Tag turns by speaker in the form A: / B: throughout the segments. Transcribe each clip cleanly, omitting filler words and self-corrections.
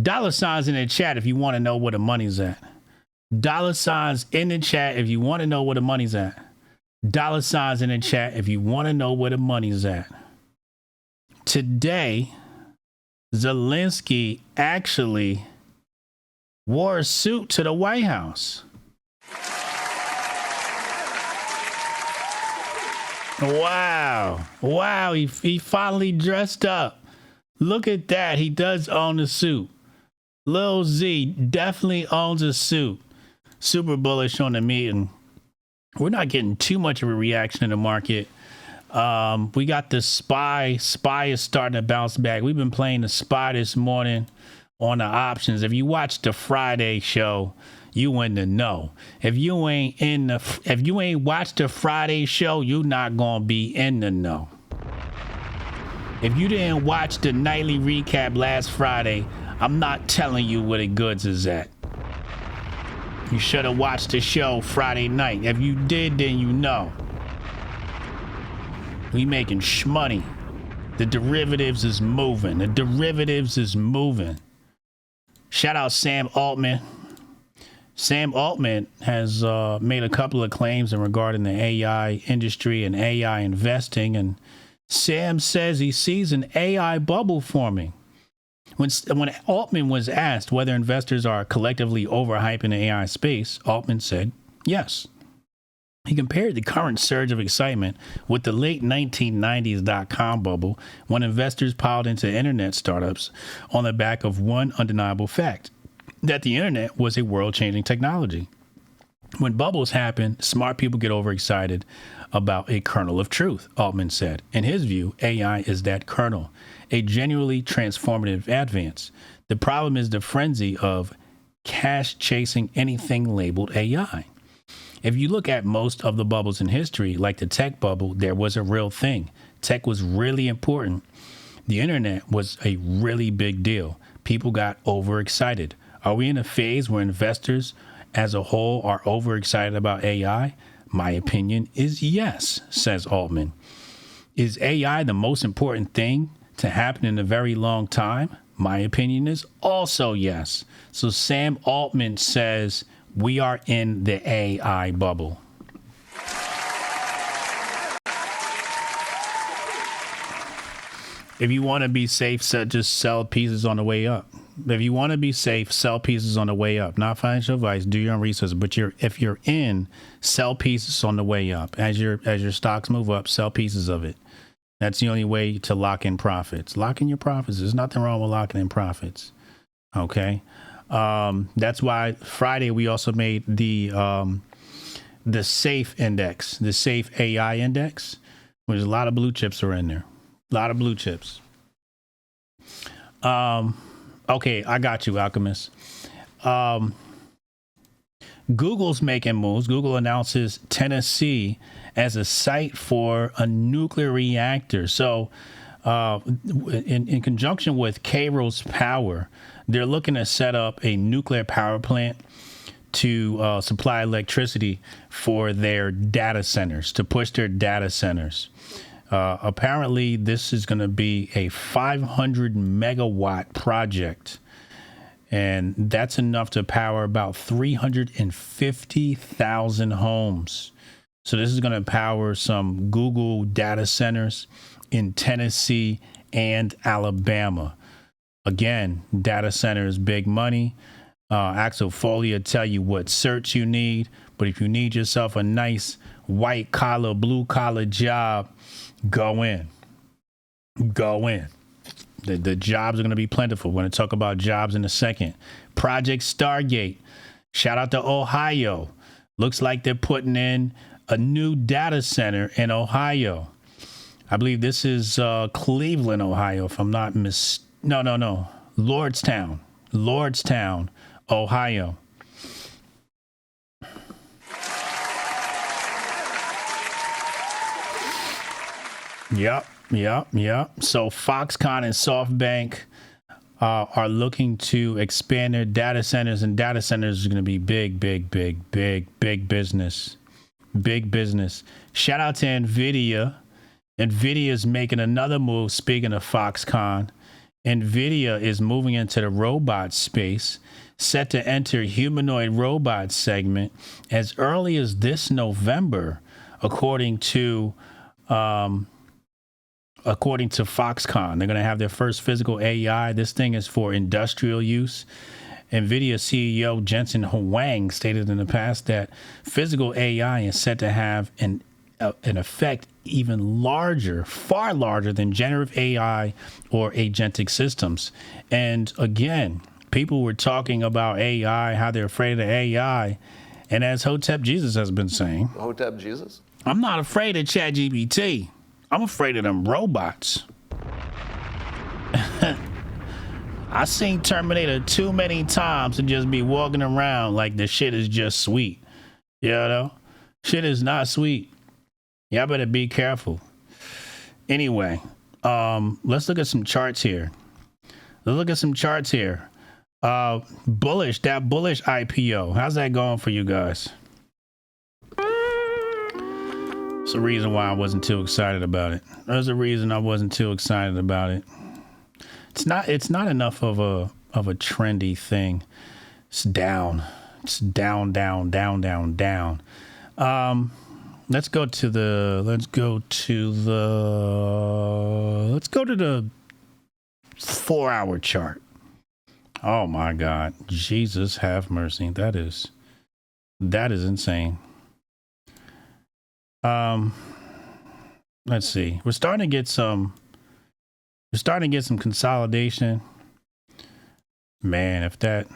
A: Dollar signs in the chat if you want to know where the money's at. Dollar signs in the chat if you want to know where the money's at. Dollar signs in the chat if you want to know where the money's at. Today, Zelensky actually wore a suit to the White House. Wow. Wow, he finally dressed up. Look at that. He does own a suit. Lil Z definitely owns a suit. Super bullish on the meeting. We're not getting too much of a reaction in the market. We got the SPY. SPY is starting to bounce back. We've been playing the SPY this morning on the options. If you watched the Friday show, you in the know. If you ain't watched the Friday show, you not gonna be in the know. If you didn't watch the nightly recap last Friday, I'm not telling you where the goods is at. You should have watched the show Friday night. If you did, then you know. We making shmoney. The derivatives is moving. The derivatives is moving. Shout out Sam Altman. Sam Altman has made a couple of claims in regarding the AI industry and AI investing. And Sam says he sees an AI bubble forming. When Altman was asked whether investors are collectively overhyping the AI space, Altman said yes. He compared the current surge of excitement with the late 1990s dot-com bubble when investors piled into internet startups on the back of one undeniable fact, that the internet was a world-changing technology. When bubbles happen, smart people get overexcited about a kernel of truth, Altman said. In his view, AI is that kernel, a genuinely transformative advance. The problem is the frenzy of cash chasing anything labeled AI. If you look at most of the bubbles in history, like the tech bubble, there was a real thing. Tech was really important. The internet was a really big deal. People got overexcited. Are we in a phase where investors as a whole are overexcited about AI? My opinion is yes, says Altman. Is AI the most important thing to happen in a very long time? My opinion is also yes. So Sam Altman says we are in the AI bubble. If you want to be safe, just sell pieces on the way up. If you want to be safe, sell pieces on the way up. Not financial advice. Do your own research. But if you're in, sell pieces on the way up. As your stocks move up, sell pieces of it. That's the only way to lock in profits. Lock in your profits. There's nothing wrong with locking in profits. Okay. That's why Friday we also made the safe index, the safe AI index, which a lot of blue chips are in there. A lot of blue chips. Okay, I got you, Alchemist. Google's making moves. Google announces Tennessee as a site for a nuclear reactor. So in conjunction with Cairo's Power, they're looking to set up a nuclear power plant to supply electricity for their data centers, to push their data centers. Apparently, this is going to be a 500 megawatt project, and that's enough to power about 350,000 homes. So this is going to power some Google data centers in Tennessee and Alabama. Again, data centers, big money. Axel Foley will tell you what certs you need, but if you need yourself a nice white collar, blue collar job, go in. The jobs are going to be plentiful. We're going to talk about jobs in a second. Project Stargate. Shout out to Ohio. Looks like they're putting in a new data center in Ohio. I believe this is Cleveland, Ohio, if I'm not No. Lordstown, Ohio. Yep. So Foxconn and Softbank are looking to expand their data centers, and data centers are going to be big business. Big business. Shout out to Nvidia. Nvidia is making another move. Speaking of Foxconn, Nvidia is moving into the robot space, set to enter humanoid robot segment as early as this November, according to Foxconn. They're going to have their first physical AI. This thing is for industrial use. Nvidia CEO Jensen Huang stated in the past that physical AI is set to have an effect even larger, far larger than generative AI or agentic systems. And again, people were talking about AI, how they're afraid of the AI. And as Hotep Jesus has been saying,
B: Hotep Jesus?
A: I'm not afraid of ChatGPT. I'm afraid of them robots. I seen Terminator too many times to just be walking around like the shit is just sweet. You know? Shit is not sweet. Y'all better be careful. Anyway, let's look at some charts here. Bullish, that bullish IPO. How's that going for you guys? It's the reason why I wasn't too excited about it. There's a reason I wasn't too excited about it. It's not enough of a trendy thing. It's down. It's down. Let's go to the 4-hour chart. Oh my God. Jesus have mercy. That is insane. Let's see. We're starting to get some consolidation. Man, that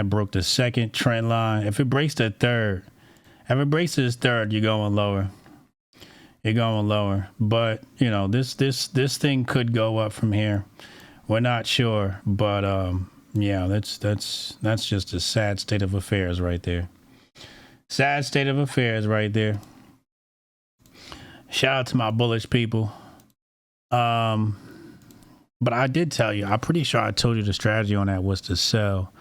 A: broke the second trend line. If it breaks the third, you're going lower. But you know, this thing could go up from here. We're not sure, but yeah, that's just a sad state of affairs right there. Shout out to my bullish people. But I did tell you, I'm pretty sure I told you the strategy on that was to sell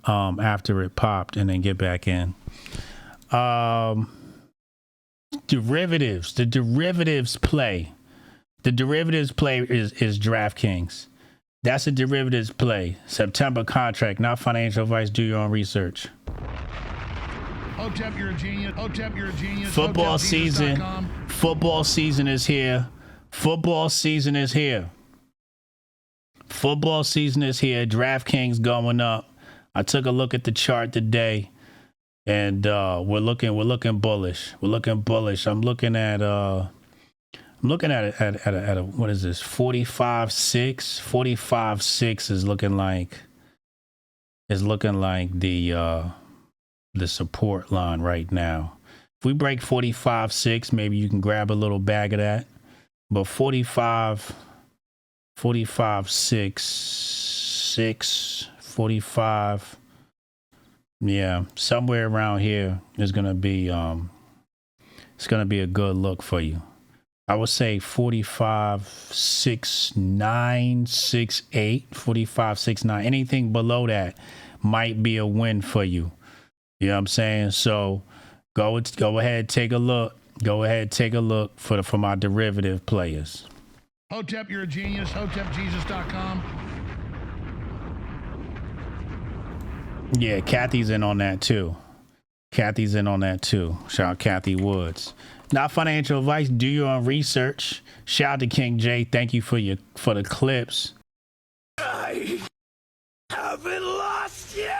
A: after it popped and then get back in. Derivatives. The derivatives play is DraftKings. That's a derivatives play. September contract, not financial advice. Do your own research.
C: Hotep, you're a genius. Hotep, you're a genius.
A: Football season is here. Football season is here. DraftKings going up. I took a look at the chart today, and we're looking bullish. I'm looking at a what is this? 45.6. 45.6 is looking like the support line right now. If we break 45.6, maybe you can grab a little bag of that. But 45, yeah, somewhere around here is gonna be it's gonna be a good look for you. I would say 45.69, 68, 45.69. Anything below that might be a win for you. You know what I'm saying? So go ahead, take a look. For my derivative players.
C: Hotep, you're a genius. HotepJesus.com.
A: Yeah, Kathy's in on that too. Shout out Kathy Woods. Not financial advice. Do your own research. Shout out to King J. Thank you for the clips.
D: I haven't lost yet.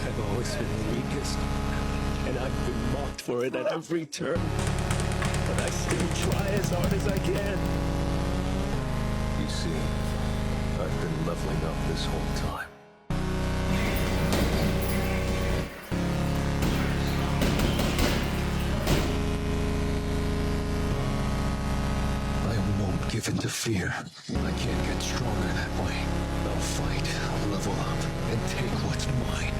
D: I've always been the weakest, and I've been mocked for it at every turn. But I still try as hard as I can.
E: You see, I've been leveling up this whole time. I won't give in to fear. I can't get stronger that way. I'll fight, I'll level up, and take what's mine.